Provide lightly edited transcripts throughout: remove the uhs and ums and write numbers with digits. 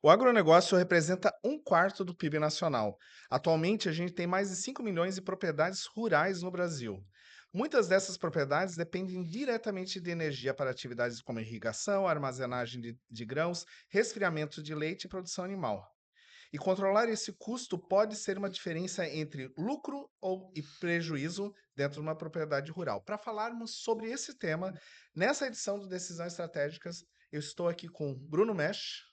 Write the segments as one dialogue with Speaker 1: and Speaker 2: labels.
Speaker 1: O agronegócio representa um quarto do PIB nacional. Atualmente, a gente tem mais de 5 milhões de propriedades rurais no Brasil. Muitas dessas propriedades dependem diretamente de energia para atividades como irrigação, armazenagem de grãos, resfriamento de leite e produção animal. E controlar esse custo pode ser uma diferença entre lucro ou e prejuízo dentro de uma propriedade rural. Para falarmos sobre esse tema, nessa edição do Decisões Estratégicas, eu estou aqui com Bruno Mesh,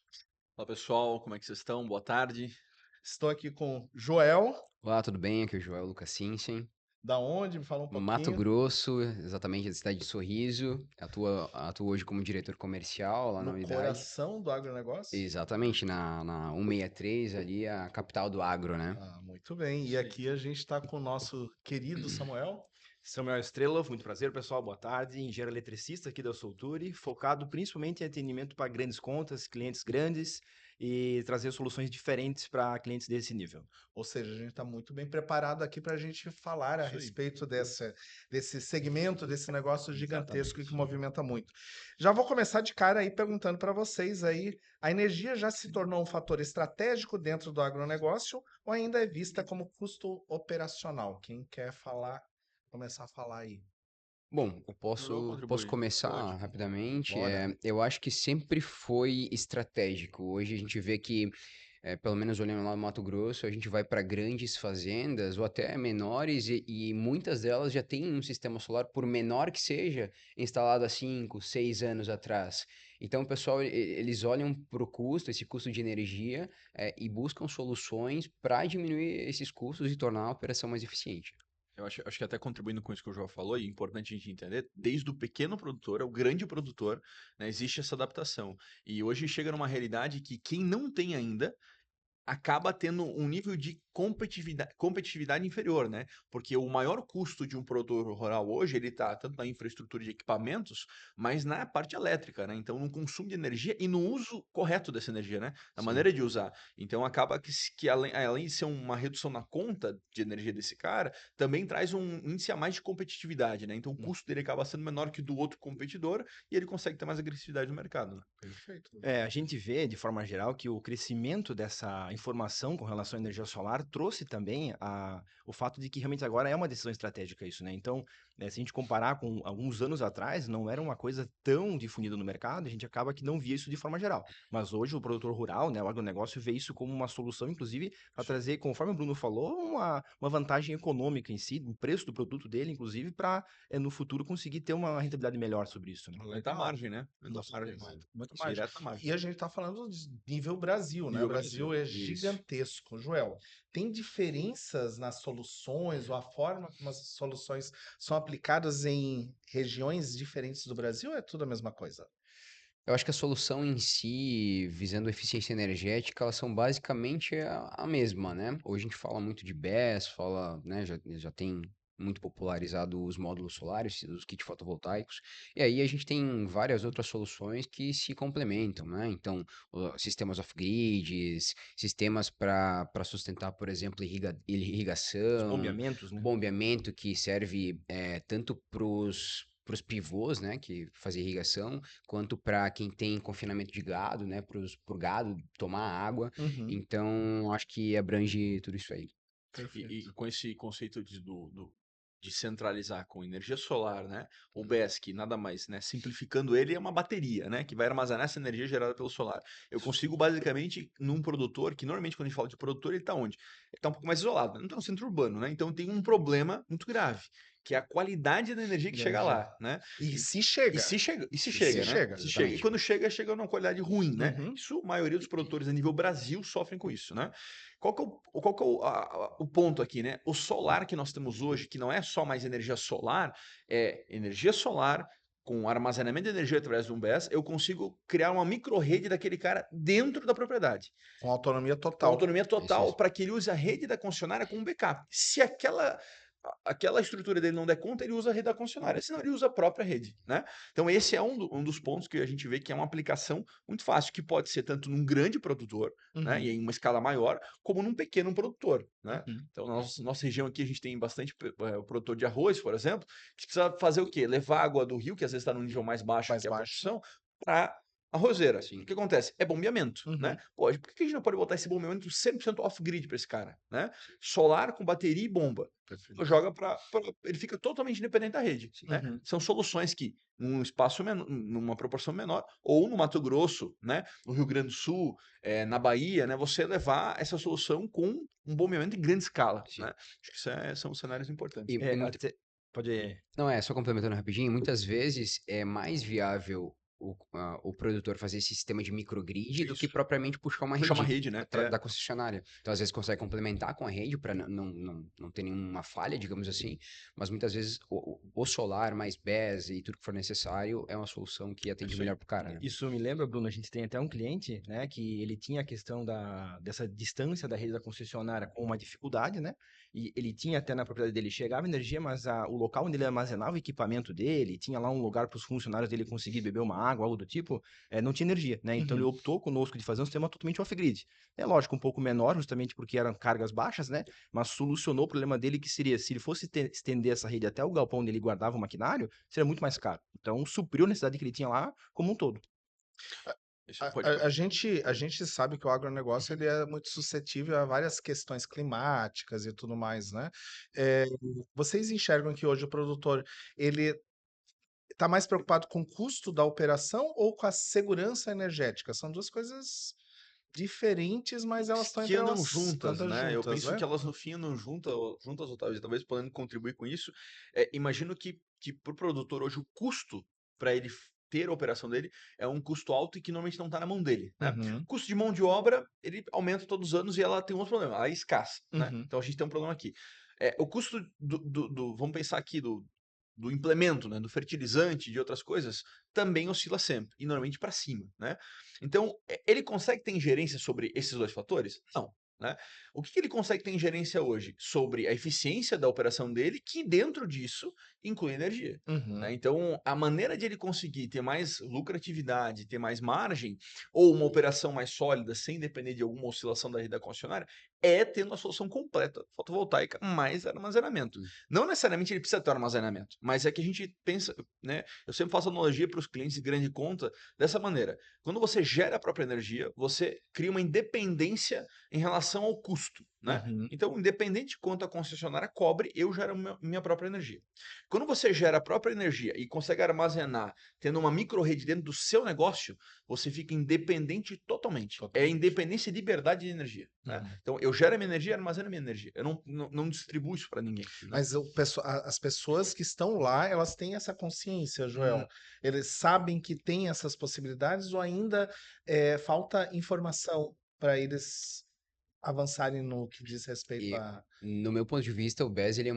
Speaker 2: Olá pessoal, como é que vocês estão? Boa tarde.
Speaker 1: estou aqui com Joel,
Speaker 3: Olá, tudo bem? Aqui é o Joel Lucas Sinsen.
Speaker 1: da onde? Me fala um
Speaker 3: Mato
Speaker 1: pouquinho.
Speaker 3: Grosso, exatamente da cidade de Sorriso. Atuo hoje como diretor comercial lá na
Speaker 1: No
Speaker 3: unidade.
Speaker 1: coração do agronegócio?
Speaker 3: Exatamente, na 163, ali, a capital do agro, né?
Speaker 1: Ah, muito bem. E
Speaker 2: Isso aí.
Speaker 1: aqui a gente está com o nosso querido Samuel.
Speaker 4: Samuel Estrela, muito prazer, pessoal, boa tarde. Engenheiro eletricista aqui da Solturi, focado principalmente em atendimento para grandes contas, clientes grandes e trazer soluções diferentes para clientes desse nível.
Speaker 1: Ou seja, a gente está muito bem preparado aqui para a gente falar a
Speaker 2: Isso aí.
Speaker 1: respeito desse segmento, desse negócio gigantesco que
Speaker 4: Exatamente.
Speaker 1: movimenta muito. Já vou começar de cara aí perguntando para vocês aí, a energia já se tornou um fator estratégico dentro do agronegócio ou ainda é vista como custo operacional? Quem quer falar, começar a falar aí?
Speaker 3: Bom, eu
Speaker 2: Joel
Speaker 3: posso
Speaker 2: contribui,
Speaker 3: começar
Speaker 2: pode.
Speaker 3: rapidamente.
Speaker 1: Bora.
Speaker 3: Eu acho que sempre foi estratégico. Hoje a gente vê que, pelo menos olhando lá no Mato Grosso, a gente vai para grandes fazendas ou até menores e muitas delas já têm um sistema solar, por menor que seja, instalado há 5, 6 anos atrás. Então, o pessoal, eles olham para o custo, esse custo de energia, e buscam soluções para diminuir esses custos e tornar a operação mais eficiente.
Speaker 2: Eu acho que até contribuindo com isso que o Joel falou, e é importante a gente entender, desde o pequeno produtor ao grande produtor, né, existe essa adaptação. E hoje chega numa realidade que quem não tem ainda acaba tendo um nível de competitividade inferior, né? Porque o maior custo de um produtor rural hoje, ele está tanto na infraestrutura de equipamentos, mas na parte elétrica, né? Então, no consumo de energia e no uso correto dessa energia, né? Na
Speaker 3: Sim.
Speaker 2: maneira de usar. Então, acaba que além de ser uma redução na conta de energia desse cara, também traz um índice a mais de competitividade, né? Então, o
Speaker 1: Hum,
Speaker 2: custo dele acaba sendo menor que o do outro competidor e ele consegue ter mais agressividade no mercado, né?
Speaker 1: Perfeito.
Speaker 4: A gente vê, de forma geral, que o crescimento dessa informação com relação à energia solar trouxe também o fato de que realmente agora é uma decisão estratégica isso, né? Então, se a gente comparar com alguns anos atrás, não era uma coisa tão difundida no mercado, a gente acaba que não via isso de forma geral. Mas hoje o produtor rural, né, o agronegócio, vê isso como uma solução, inclusive, para
Speaker 2: Isso aí.
Speaker 4: trazer, conforme o Bruno falou, uma vantagem econômica em si, no preço do produto dele, inclusive, para no futuro conseguir ter uma rentabilidade melhor sobre isso, né?
Speaker 2: Aumentar a
Speaker 1: Legal.
Speaker 2: margem, né? Aumentar
Speaker 1: Com
Speaker 2: a margem.
Speaker 1: certeza. Muito mais.
Speaker 2: Direto na margem.
Speaker 1: E a gente está falando de nível Brasil, né? O
Speaker 2: Nível
Speaker 1: Brasil
Speaker 2: Brasil.
Speaker 1: é
Speaker 2: Isso.
Speaker 1: gigantesco. Joel, tem diferenças nas soluções ou a forma como as soluções são aplicadas em regiões diferentes do Brasil ou é tudo a mesma coisa?
Speaker 3: Eu acho que a solução em si, visando eficiência energética, elas são basicamente a mesma, né? Hoje a gente fala muito de BESS, fala, né, já tem muito popularizado os módulos solares, os kits fotovoltaicos, e aí a gente tem várias outras soluções que se complementam, né? Então, sistemas off-grids, sistemas para sustentar, por exemplo,
Speaker 4: Os
Speaker 3: irrigação,
Speaker 4: bombeamentos, né?
Speaker 3: bombeamento que serve tanto para os pivôs, né, que fazem irrigação, quanto para quem tem confinamento de gado, né, para o gado tomar água.
Speaker 1: Uhum,
Speaker 3: Então, acho que abrange tudo isso aí.
Speaker 2: E
Speaker 1: perfeito.
Speaker 2: com esse conceito de centralizar com energia solar, né? O BESS, que nada mais, né? Simplificando ele, é uma bateria, né? Que vai armazenar essa energia gerada pelo solar. Eu consigo, basicamente, num produtor, que normalmente quando a gente fala de produtor, ele está onde? Ele está um pouco mais isolado, né? Não está no centro urbano, né? Então tem um problema muito grave, que é a qualidade da energia que
Speaker 1: De
Speaker 2: chega
Speaker 1: energia.
Speaker 2: lá, né?
Speaker 1: E
Speaker 2: E,
Speaker 1: se
Speaker 2: e
Speaker 1: chega?
Speaker 2: se chega, e se
Speaker 1: E se
Speaker 2: chega, né?
Speaker 1: chega?
Speaker 2: Se chega. E
Speaker 3: Exatamente.
Speaker 2: quando chega, chega numa qualidade ruim, né?
Speaker 1: Uhum.
Speaker 2: Isso, a maioria dos produtores a nível Brasil sofrem com isso, né? Qual que é o ponto aqui, né? O solar que nós temos hoje, que não é só mais energia solar, é energia solar com armazenamento de energia através de um BESS, eu consigo criar uma micro-rede daquele cara dentro da propriedade,
Speaker 1: Com autonomia
Speaker 2: com
Speaker 1: total.
Speaker 2: autonomia
Speaker 3: É isso
Speaker 2: total
Speaker 3: mesmo.
Speaker 2: para que ele use a rede da concessionária como backup. Se aquela estrutura dele não der conta, ele usa a rede da concessionária, senão ele usa a própria rede, né? Então esse é um dos pontos que a gente vê que é uma aplicação muito fácil, que pode ser tanto num grande produtor, né, e
Speaker 1: Uhum,
Speaker 2: em uma escala maior, como num pequeno produtor, né?
Speaker 1: uhum.
Speaker 2: Então, na nossa região aqui, a gente tem bastante produtor de arroz, por exemplo, que precisa fazer o quê? Levar água do rio, que às vezes está no nível mais baixo
Speaker 1: Mais
Speaker 2: que a
Speaker 1: baixo.
Speaker 2: produção, para A roseira,
Speaker 3: Sim.
Speaker 2: o que acontece? É bombeamento, né?
Speaker 1: Uhum.
Speaker 2: Pô, por que a gente não pode botar esse bombeamento 100% off-grid para esse cara, né? Solar com bateria e bomba.
Speaker 3: Perfeito.
Speaker 2: Joga ele fica totalmente independente da rede, né?
Speaker 1: Uhum.
Speaker 2: São soluções que, num espaço numa proporção menor, ou no Mato Grosso, né? No Rio Grande do Sul, na Bahia, né? Você levar essa solução com um bombeamento em grande escala,
Speaker 3: Sim.
Speaker 2: né? Acho que são cenários importantes.
Speaker 3: E
Speaker 4: Pode.
Speaker 3: não, só complementando rapidinho, muitas vezes é mais viável o produtor fazer esse sistema de microgrid do que
Speaker 2: Isso.
Speaker 3: propriamente puxar uma
Speaker 2: Puxar uma
Speaker 3: rede
Speaker 2: rede, né?
Speaker 3: da concessionária. Então, às vezes, consegue complementar com a rede para não ter nenhuma falha, digamos assim, mas muitas vezes o solar mais BES e tudo que for necessário é uma solução que atende
Speaker 2: Isso aí.
Speaker 3: melhor para o cara, né?
Speaker 4: Isso me lembra, Bruno, a gente tem até um cliente, né, que ele tinha a questão dessa distância da rede da concessionária com uma dificuldade, né, e ele tinha até na propriedade dele, chegava energia, mas o local onde ele armazenava o equipamento dele, tinha lá um lugar para os funcionários dele conseguir beber uma água, algo do tipo, não tinha energia, né, então ele
Speaker 1: Uhum.
Speaker 4: optou conosco de fazer um sistema totalmente off-grid. É lógico, um pouco menor, justamente porque eram cargas baixas, né, mas solucionou o problema dele, que seria, se ele fosse estender essa rede até o galpão onde ele guardava o maquinário, seria muito mais caro. Então, supriu a necessidade que ele tinha lá como um todo.
Speaker 2: Isso,
Speaker 1: A,
Speaker 2: pode,
Speaker 1: a-
Speaker 2: pode.
Speaker 1: a gente sabe que o agronegócio ele é muito suscetível a várias questões climáticas e tudo mais, né? É, vocês enxergam que hoje o produtor ele está mais preocupado com o custo da operação ou com a segurança energética? São duas coisas diferentes, mas elas estão
Speaker 2: Que andam juntas,
Speaker 1: andam
Speaker 2: né? Eu
Speaker 1: juntas,
Speaker 2: penso
Speaker 1: né?
Speaker 2: que elas no fim andam juntas, Otávio, e talvez podendo contribuir com isso. Imagino que para o produtor hoje o custo para ele ter a operação dele é um custo alto e que normalmente não está na mão dele, né?
Speaker 1: Uhum,
Speaker 2: O custo de mão de obra, ele aumenta todos os anos e ela tem um outro problema, ela é escassa, né?
Speaker 1: uhum,
Speaker 2: Então a gente tem um problema aqui. O custo vamos pensar aqui, do implemento, né, do fertilizante, de outras coisas, também oscila sempre, e normalmente para cima, né? Então, ele consegue ter ingerência sobre esses dois fatores? Não. Né? O que ele consegue ter ingerência hoje? Sobre a eficiência da operação dele, que dentro disso inclui energia.
Speaker 1: uhum,
Speaker 2: Né? Então, a maneira de ele conseguir ter mais lucratividade, ter mais margem, ou uma operação mais sólida, sem depender de alguma oscilação da rede da concessionária, é tendo a solução completa fotovoltaica mais armazenamento.
Speaker 3: Hum.
Speaker 2: Não necessariamente ele precisa ter armazenamento, mas é que a gente pensa, né? Eu sempre faço analogia para os clientes de grande conta dessa maneira. Quando você gera a própria energia, você cria uma independência em relação ao custo, né?
Speaker 1: uhum.
Speaker 2: Então, independente de quanto a concessionária cobre, eu gero minha própria energia. Quando você gera a própria energia e consegue armazenar, tendo uma micro-rede dentro do seu negócio, você fica independente totalmente. É
Speaker 1: Totalmente.
Speaker 2: independência e liberdade de energia. Né?
Speaker 1: Uhum.
Speaker 2: Então, eu gero a minha energia, armazeno a minha energia. Eu não distribuo isso para ninguém. Né?
Speaker 1: Mas as pessoas que estão lá, elas têm essa consciência,
Speaker 2: Hum,
Speaker 1: Joel. Eles sabem que tem essas possibilidades ou ainda falta informação para eles avançarem no que diz respeito
Speaker 3: E
Speaker 1: a.
Speaker 3: no meu ponto de vista, o BES ele é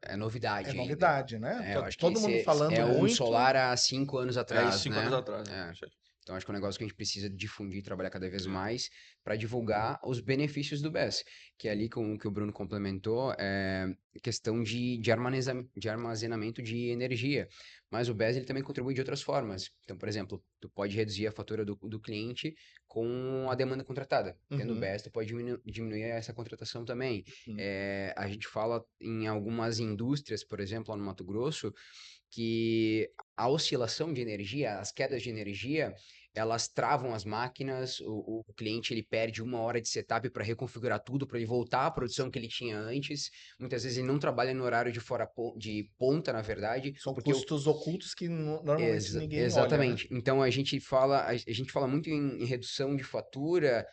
Speaker 1: É
Speaker 3: novidade ainda.
Speaker 1: novidade, né?
Speaker 3: Eu acho que
Speaker 1: Todo mundo
Speaker 3: esse
Speaker 1: falando
Speaker 3: é um
Speaker 1: muito.
Speaker 3: solar há 5 anos
Speaker 2: é isso,
Speaker 3: atrás,
Speaker 2: 5 anos
Speaker 3: né?
Speaker 2: atrás. Né?
Speaker 3: É.
Speaker 2: Isso aí.
Speaker 3: Então, acho que é um negócio que a gente precisa difundir, trabalhar cada vez
Speaker 2: É.
Speaker 3: mais para divulgar os benefícios do BES, que é ali com o que o Bruno complementou, é questão de armazenamento de energia. Mas o BES ele também contribui de outras formas. Então, por exemplo, tu pode reduzir a fatura do cliente com a demanda contratada. Tendo o
Speaker 1: Uhum,
Speaker 3: BES, tu pode diminuir essa contratação também.
Speaker 1: uhum.
Speaker 3: A gente fala em algumas indústrias, por exemplo, lá no Mato Grosso, que a oscilação de energia, as quedas de energia, elas travam as máquinas, o cliente ele perde 1 hora de setup para reconfigurar tudo, para ele voltar à produção que ele tinha antes. Muitas vezes ele não trabalha no horário de ponta, na verdade,
Speaker 1: São
Speaker 3: porque
Speaker 1: custos ocultos que normalmente ninguém olha, né?
Speaker 3: exatamente. Então a gente fala muito em redução de fatura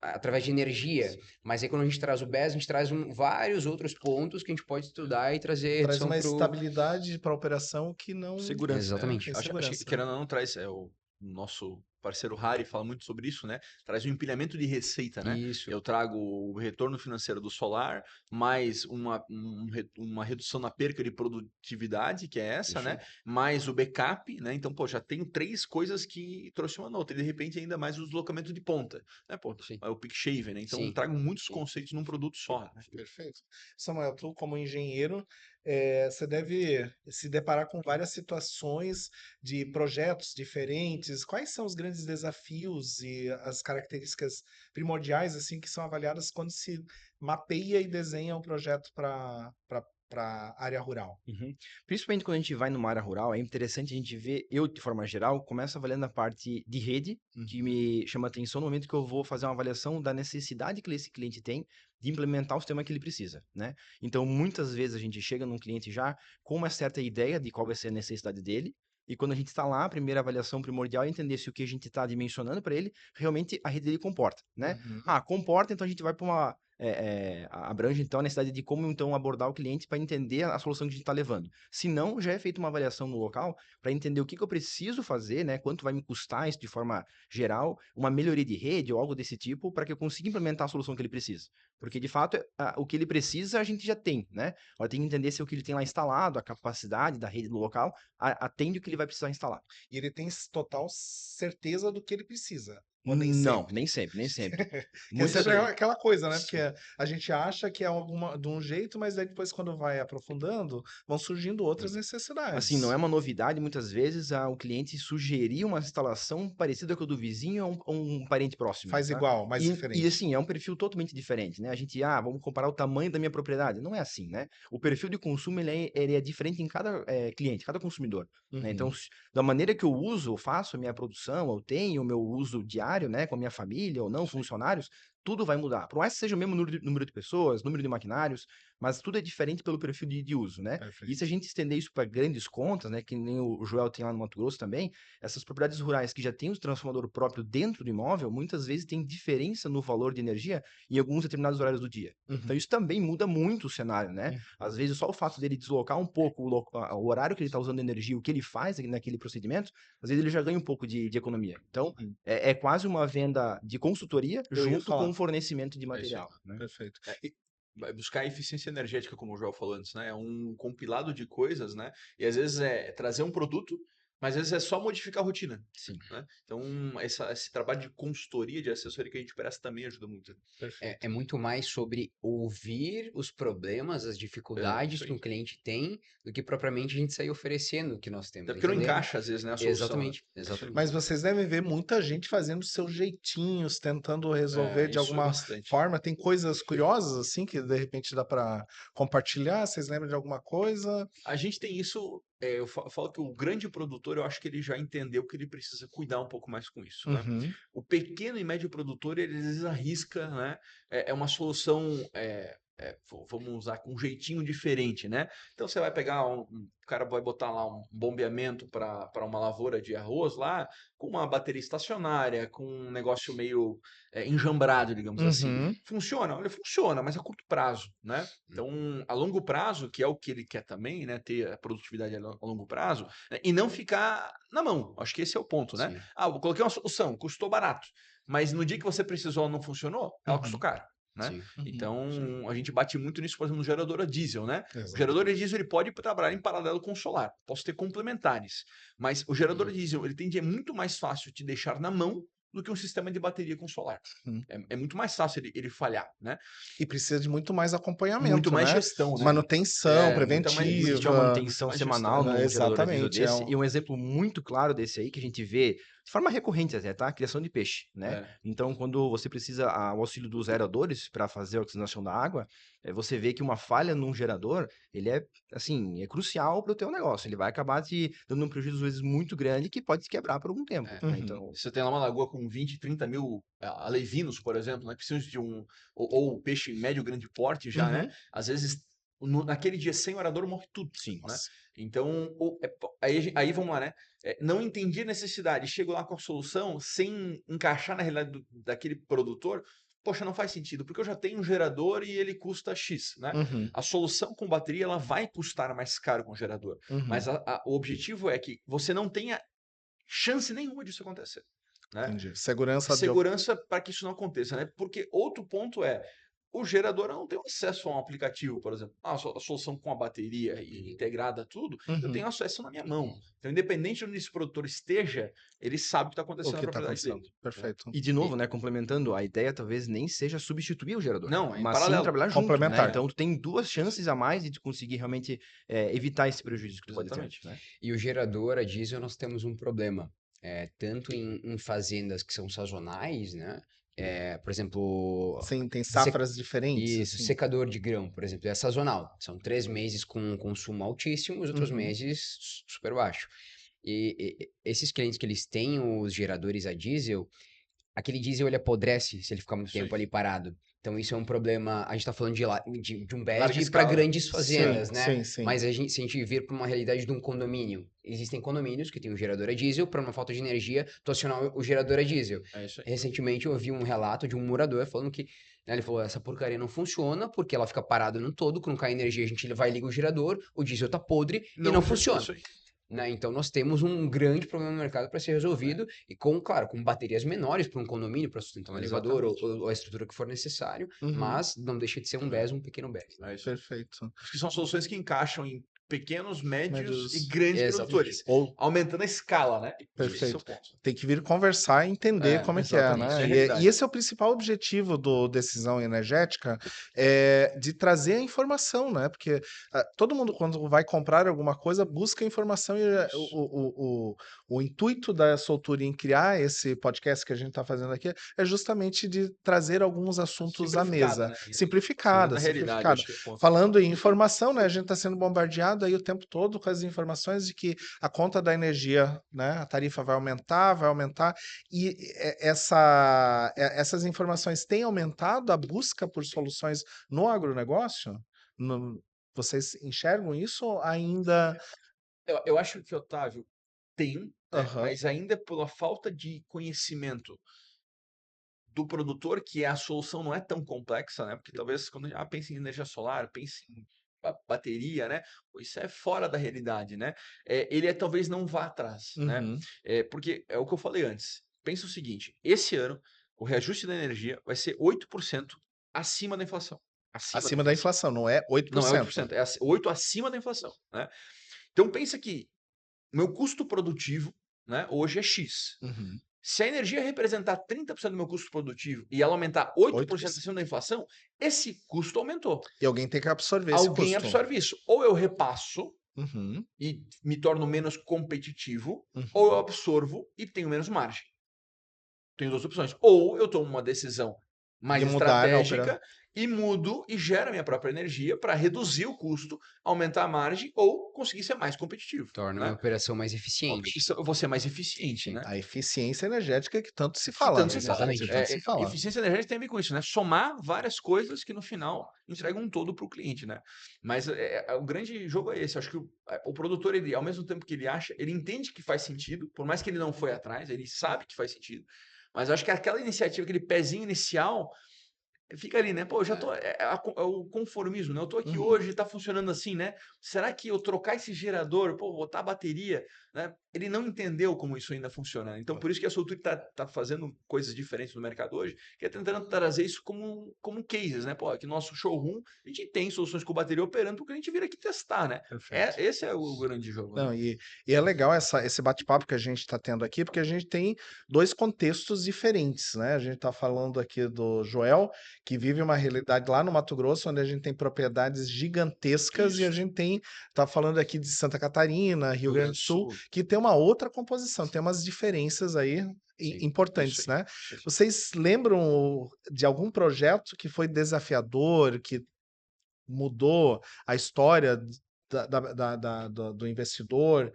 Speaker 3: através de energia, mas aí quando a gente traz o BES, a gente traz vários outros pontos que a gente pode estudar e trazer
Speaker 1: Traz
Speaker 3: redução
Speaker 1: uma
Speaker 3: para o...
Speaker 1: estabilidade para a operação que não
Speaker 4: Segurança.
Speaker 3: Exatamente.
Speaker 1: tem
Speaker 2: Acho que
Speaker 1: segurança, né?
Speaker 2: querendo ou não traz, o nosso parceiro Harry fala muito sobre isso, né? Traz um empilhamento de receita, né?
Speaker 3: Isso.
Speaker 2: Eu trago o retorno financeiro do solar, mais uma redução na perca de produtividade, que é essa,
Speaker 3: Isso
Speaker 2: né?
Speaker 3: aí.
Speaker 2: Mais o backup, né? Então, pô, já tenho 3 coisas que trouxe uma nota. E de repente ainda mais o deslocamento de ponta, né? Pô,
Speaker 3: Isso aí.
Speaker 2: é o peak shaving, né? Então,
Speaker 3: Sim,
Speaker 2: trago muitos
Speaker 3: sim.
Speaker 2: conceitos num produto só, né?
Speaker 1: Perfeito. Samuel, tu como engenheiro, você deve se deparar com várias situações de projetos diferentes. Quais são os grandes desafios e as características primordiais assim que são avaliadas quando se mapeia e desenha um projeto para para área rural?
Speaker 4: Uhum. Principalmente quando a gente vai numa área rural, é interessante a gente ver, eu de forma geral, começo avaliando a parte de rede, que me chama atenção no momento que eu vou fazer uma avaliação da necessidade que esse cliente tem de implementar o sistema que ele precisa, né? Então, muitas vezes a gente chega num cliente já com uma certa ideia de qual vai ser a necessidade dele, e quando a gente está lá, a primeira avaliação primordial é entender se o que a gente está dimensionando para ele, realmente a rede dele comporta, né?
Speaker 1: Uhum.
Speaker 4: Ah, comporta, então a gente vai para uma abrange então a necessidade de como então abordar o cliente para entender a solução que a gente está levando. Se não, já é feita uma avaliação no local para entender o que eu preciso fazer, né? Quanto vai me custar isso de forma geral, uma melhoria de rede ou algo desse tipo, para que eu consiga implementar a solução que ele precisa. Porque, de fato, o que ele precisa a gente já tem, né? Agora tem que entender se o que ele tem lá instalado, a capacidade da rede do local, atende o que ele vai precisar instalar.
Speaker 1: E ele tem total certeza do que ele precisa. Ou nem
Speaker 4: Não,
Speaker 1: sempre.
Speaker 4: nem sempre, nem sempre.
Speaker 1: Porque
Speaker 4: Muitas
Speaker 1: sempre é
Speaker 4: vezes.
Speaker 1: aquela coisa, né? Porque a gente acha que é de um jeito, mas aí depois, quando vai aprofundando, vão surgindo outras
Speaker 4: Assim, não é
Speaker 1: necessidades.
Speaker 4: uma novidade, muitas vezes, o cliente sugerir uma instalação parecida com a do vizinho ou um parente próximo,
Speaker 1: Faz
Speaker 4: tá?
Speaker 1: igual, mas
Speaker 4: E
Speaker 1: diferente.
Speaker 4: assim, é um perfil totalmente diferente, né? A gente, vamos comparar o tamanho da minha propriedade. Não é assim, né? O perfil de consumo, ele é diferente em cada cliente, cada consumidor, né? Então,
Speaker 1: Uhum.
Speaker 4: da maneira que eu uso, eu faço a minha produção, eu tenho o meu uso diário, né? Com a minha família ou não, funcionários, tudo vai mudar. Por mais que seja o mesmo número de pessoas, número de maquinários, mas tudo é diferente pelo perfil de uso, né? E se a
Speaker 1: Perfeito.
Speaker 4: gente estender isso para grandes contas, né, que nem o Joel tem lá no Mato Grosso também, essas propriedades rurais que já têm o transformador próprio dentro do imóvel, muitas vezes tem diferença no valor de energia em alguns determinados horários do dia.
Speaker 1: Uhum.
Speaker 4: Então isso também muda muito o cenário, né? Às vezes só o fato dele deslocar um pouco o horário que ele está usando energia, o que ele faz naquele procedimento, às vezes ele já ganha um pouco de economia. Então
Speaker 1: Uhum.
Speaker 4: é quase uma venda de consultoria
Speaker 1: Eu ia
Speaker 4: junto com
Speaker 1: falar.
Speaker 4: o fornecimento de
Speaker 2: É isso aí.
Speaker 4: material, né?
Speaker 1: Perfeito.
Speaker 2: É, vai buscar eficiência energética, como o Joel falou antes, né? É um compilado de coisas, né? E às vezes é trazer um produto, mas às vezes é só modificar a rotina,
Speaker 4: Sim.
Speaker 2: né? Então, esse trabalho de consultoria, de assessoria que a gente presta também ajuda muito.
Speaker 1: Perfeito.
Speaker 3: É muito mais sobre ouvir os problemas, as
Speaker 2: É,
Speaker 3: dificuldades
Speaker 2: isso
Speaker 3: que
Speaker 2: aí.
Speaker 3: um cliente tem, do que propriamente a gente sair oferecendo o que nós
Speaker 2: Até
Speaker 3: temos,
Speaker 2: porque não
Speaker 3: entendeu?
Speaker 2: encaixa, às vezes, né, a solução, né?
Speaker 3: Exatamente,
Speaker 2: É isso aí.
Speaker 3: exatamente.
Speaker 1: Mas vocês devem ver muita gente fazendo seus jeitinhos, tentando resolver de
Speaker 2: Isso é
Speaker 1: alguma
Speaker 2: bastante.
Speaker 1: forma. Tem coisas curiosas assim que de repente dá para compartilhar. Vocês lembram de alguma coisa?
Speaker 2: A gente tem isso, eu falo que o grande produtor, eu acho que ele já entendeu que ele precisa cuidar um pouco mais com isso, né?
Speaker 1: Uhum.
Speaker 2: O pequeno e médio produtor, ele às vezes arrisca, né? É uma solução, vamos usar com um jeitinho diferente, né? Então você vai pegar o cara vai botar lá um bombeamento para uma lavoura de arroz lá, com uma bateria estacionária, com um negócio meio enjambrado, digamos assim.
Speaker 1: Uhum.
Speaker 2: Funciona? Olha, funciona, mas a curto prazo, né? Então, a longo prazo, que é o que ele quer também, né? Ter a produtividade a longo prazo, né, e não ficar na mão. Acho que esse é o ponto, né?
Speaker 3: Sim,
Speaker 2: Eu coloquei uma solução, custou barato. Mas no dia que você precisou, ela não funcionou, ela custou
Speaker 1: Uhum.
Speaker 2: caro. Né?
Speaker 3: sim.
Speaker 1: Uhum.
Speaker 2: Então, a gente bate muito nisso, por exemplo, no gerador a diesel, né? O gerador a
Speaker 1: Exatamente.
Speaker 2: diesel ele pode trabalhar em paralelo com o solar. Posso ter complementares. Mas o gerador a
Speaker 3: Hum.
Speaker 2: diesel, ele tende a muito mais fácil te deixar na mão do que um sistema de bateria com solar.
Speaker 1: Uhum.
Speaker 2: É muito mais fácil ele falhar, né?
Speaker 1: E precisa de muito mais
Speaker 2: Muito
Speaker 1: acompanhamento,
Speaker 2: mais
Speaker 1: né?
Speaker 2: gestão, né?
Speaker 1: Manutenção
Speaker 4: Existe uma
Speaker 2: Muito,
Speaker 1: preventiva.
Speaker 2: muito
Speaker 4: manutenção
Speaker 2: mais gestão.
Speaker 4: semanal num gerador a diesel
Speaker 1: Exatamente.
Speaker 4: desse, e um exemplo muito claro desse aí que a gente vê de forma recorrente até, tá? A criação de peixe, né?
Speaker 2: É.
Speaker 4: Então, quando você precisa o auxílio dos aeradores para fazer a oxigenação da água, você vê que uma falha num gerador, ele assim, é crucial para o teu negócio. Ele vai acabar te dando um prejuízo, às vezes, muito grande que pode te quebrar por algum tempo, né?
Speaker 1: Uhum.
Speaker 4: Então,
Speaker 2: Você tem lá uma lagoa com 20, 30 mil alevinos, por exemplo, né? Precisam de ou peixe médio, grande porte já, né?
Speaker 1: Uhum.
Speaker 2: Às vezes, naquele dia sem orador, morre tudo,
Speaker 4: sim.
Speaker 2: né? Então, aí vamos lá, né? Não entendi a necessidade, chego lá com a solução sem encaixar na realidade daquele produtor. Poxa, não faz sentido, porque eu já tenho um gerador e ele custa X, né?
Speaker 1: Uhum.
Speaker 2: A solução com bateria, ela vai custar mais caro com o gerador.
Speaker 1: Uhum.
Speaker 2: Mas o objetivo é que você não tenha chance nenhuma disso acontecer, né?
Speaker 1: Entendi. Segurança de.
Speaker 2: Segurança para que isso não aconteça, né? Porque outro ponto é o gerador não tem acesso a um aplicativo, por exemplo. A solução com a bateria integrada, tudo, eu
Speaker 1: Uhum.
Speaker 2: tenho acesso na minha mão. Então, independente de onde esse produtor esteja, ele sabe o que está
Speaker 1: O
Speaker 2: acontecendo na
Speaker 1: que está
Speaker 2: propriedade dele.
Speaker 1: acontecendo? Perfeito.
Speaker 4: E de novo, né, complementando, a ideia talvez nem seja substituir o gerador,
Speaker 2: Não, é em
Speaker 4: mas sim
Speaker 2: paralelo.
Speaker 4: trabalhar junto, né?
Speaker 1: Complementar.
Speaker 4: Então tu tem duas chances a mais de tu conseguir realmente evitar esse prejuízo que tu pode ter,
Speaker 2: Exatamente.
Speaker 4: né?
Speaker 3: E o gerador a diesel nós temos um problema, tanto em fazendas que são sazonais, né? Por exemplo,
Speaker 1: Sim, tem
Speaker 3: sec-
Speaker 1: safras diferentes,
Speaker 3: isso,
Speaker 1: assim.
Speaker 3: secador de grão, por exemplo, é sazonal. São 3 meses com consumo altíssimo, os outros
Speaker 1: Uhum.
Speaker 3: meses super baixo. E esses clientes que eles têm os geradores a diesel, aquele diesel ele apodrece se ele ficar muito
Speaker 2: Isso aí.
Speaker 3: tempo ali parado. Então isso é um problema. A gente está falando de um
Speaker 2: Larga
Speaker 3: BESD para
Speaker 2: escala.
Speaker 3: grandes
Speaker 1: Sim,
Speaker 3: fazendas, né?
Speaker 1: sim, sim.
Speaker 3: Mas se a gente vir para uma realidade de um condomínio, existem condomínios que têm um gerador a diesel, para uma falta de energia, tu acionar o gerador a diesel.
Speaker 2: É isso aí.
Speaker 3: Recentemente eu ouvi um relato de um morador falando que, né, ele falou, essa porcaria não funciona porque ela fica parada no todo, quando cai energia a gente vai e liga o gerador, o diesel tá podre e não funciona.
Speaker 2: Isso aí.
Speaker 3: Né? Então nós temos um grande problema no mercado para ser resolvido e claro, com baterias menores para um condomínio, para sustentar um elevador
Speaker 2: Exatamente.
Speaker 3: ou a estrutura que for necessário,
Speaker 1: Uhum.
Speaker 3: mas não deixa de ser um BES, um pequeno BES.
Speaker 2: É isso aí.
Speaker 1: Perfeito.
Speaker 2: Acho que são soluções que encaixam em pequenos, médios e
Speaker 1: Médios.
Speaker 2: grandes
Speaker 3: Exatamente.
Speaker 2: produtores,
Speaker 1: Ou
Speaker 2: aumentando a escala, né? Esse é o
Speaker 1: perfeito.
Speaker 2: ponto.
Speaker 1: Tem que vir conversar e entender como é que é,
Speaker 2: Exatamente. Isso
Speaker 1: né?
Speaker 2: é a
Speaker 1: E
Speaker 2: realidade.
Speaker 1: esse é o principal objetivo do Decisão Energética, de trazer a informação, né? Porque todo mundo, quando vai comprar alguma coisa, busca informação e
Speaker 2: Isso.
Speaker 1: o intuito da Soltura em criar esse podcast que a gente está fazendo aqui é justamente de trazer alguns assuntos à
Speaker 2: Simplificada,
Speaker 1: mesa.
Speaker 2: né? Isso.
Speaker 1: Simplificada,
Speaker 2: Na realidade,
Speaker 1: simplificada.
Speaker 2: acho que é o ponto.
Speaker 1: Falando em informação, né? A gente está sendo bombardeado aí o tempo todo com as informações de que a conta da energia, né? A tarifa vai aumentar, e essas informações têm aumentado a busca por soluções no agronegócio? Vocês enxergam isso ou ainda?
Speaker 2: Eu acho que, Otávio, tem, né?
Speaker 1: Aham.
Speaker 2: Mas ainda pela falta de conhecimento do produtor, que a solução não é tão complexa, né? Porque talvez quando pensa em energia solar, pense em bateria, né? Pô, isso é fora da realidade, né? Ele talvez não vá atrás, né?
Speaker 1: Uhum.
Speaker 2: Porque é o que eu falei antes. Pensa o seguinte: esse ano o reajuste da energia vai ser 8% acima da inflação. Acima da
Speaker 1: Acima da
Speaker 2: inflação.
Speaker 1: inflação, não é
Speaker 2: Não é
Speaker 1: 8%.
Speaker 2: 8%, é 8 acima da inflação, né? Então pensa que meu custo produtivo, né, hoje é X.
Speaker 1: Uhum.
Speaker 2: Se a energia representar 30% do meu custo produtivo e ela aumentar 8%
Speaker 1: 8%.
Speaker 2: acima da inflação, esse custo aumentou.
Speaker 1: E alguém tem que absorver esse
Speaker 2: Alguém
Speaker 1: custo.
Speaker 2: absorve isso. Ou eu repasso
Speaker 1: Uhum.
Speaker 2: e me torno menos competitivo, ou eu
Speaker 1: Uhum.
Speaker 2: absorvo e tenho menos margem. Tenho duas opções. Ou eu tomo uma decisão mais
Speaker 1: De mudar a operação.
Speaker 2: estratégica e mudo e gero minha própria energia para reduzir o custo, aumentar a margem ou conseguir ser mais competitivo,
Speaker 3: Torna a minha
Speaker 2: né?
Speaker 3: operação mais eficiente.
Speaker 2: Eu vou ser mais eficiente,
Speaker 3: Sim.
Speaker 2: né?
Speaker 1: A eficiência energética que tanto se
Speaker 2: Que
Speaker 1: fala,
Speaker 2: tanto
Speaker 1: né?
Speaker 2: se fala.
Speaker 3: Exatamente.
Speaker 1: Que tanto se fala.
Speaker 2: Eficiência energética tem a ver com isso, né? Somar várias coisas que no final entregam um todo para o cliente, né? Mas o grande jogo é esse. Eu acho que o produtor, ele, ao mesmo tempo que ele acha, ele entende que faz sentido, por mais que ele não foi atrás, ele sabe que faz sentido. Mas eu acho que aquela iniciativa, aquele pezinho inicial, fica ali, né? Pô, eu já tô. É o conformismo, né? Eu tô aqui
Speaker 1: Uhum.
Speaker 2: hoje, tá funcionando assim, né? Será que eu trocar esse gerador, pô, botar a bateria, né? Ele não entendeu como isso ainda funciona. Então, por isso que a Solturi tá fazendo coisas diferentes no mercado hoje, que é tentando trazer isso como cases, né? Pô, aqui no nosso showroom, a gente tem soluções com bateria operando porque a gente vir aqui testar, né?
Speaker 1: Perfeito.
Speaker 2: Esse é o grande jogo, né?
Speaker 1: Não, e é legal esse bate-papo que a gente está tendo aqui, porque a gente tem dois contextos diferentes, né? A gente está falando aqui do Joel, que vive uma realidade lá no Mato Grosso, onde a gente tem propriedades gigantescas, e a
Speaker 2: Isso.
Speaker 1: gente tá falando aqui de Santa Catarina, Rio
Speaker 2: Rio
Speaker 1: Grande
Speaker 2: Grande
Speaker 1: do
Speaker 2: do
Speaker 1: Sul,
Speaker 2: Sul.
Speaker 1: que tem uma outra composição, tem umas diferenças aí
Speaker 3: Sim.
Speaker 1: importantes,
Speaker 2: Isso aí.
Speaker 1: né?
Speaker 2: Isso aí.
Speaker 1: Vocês lembram de algum projeto que foi desafiador, que mudou a história do investidor?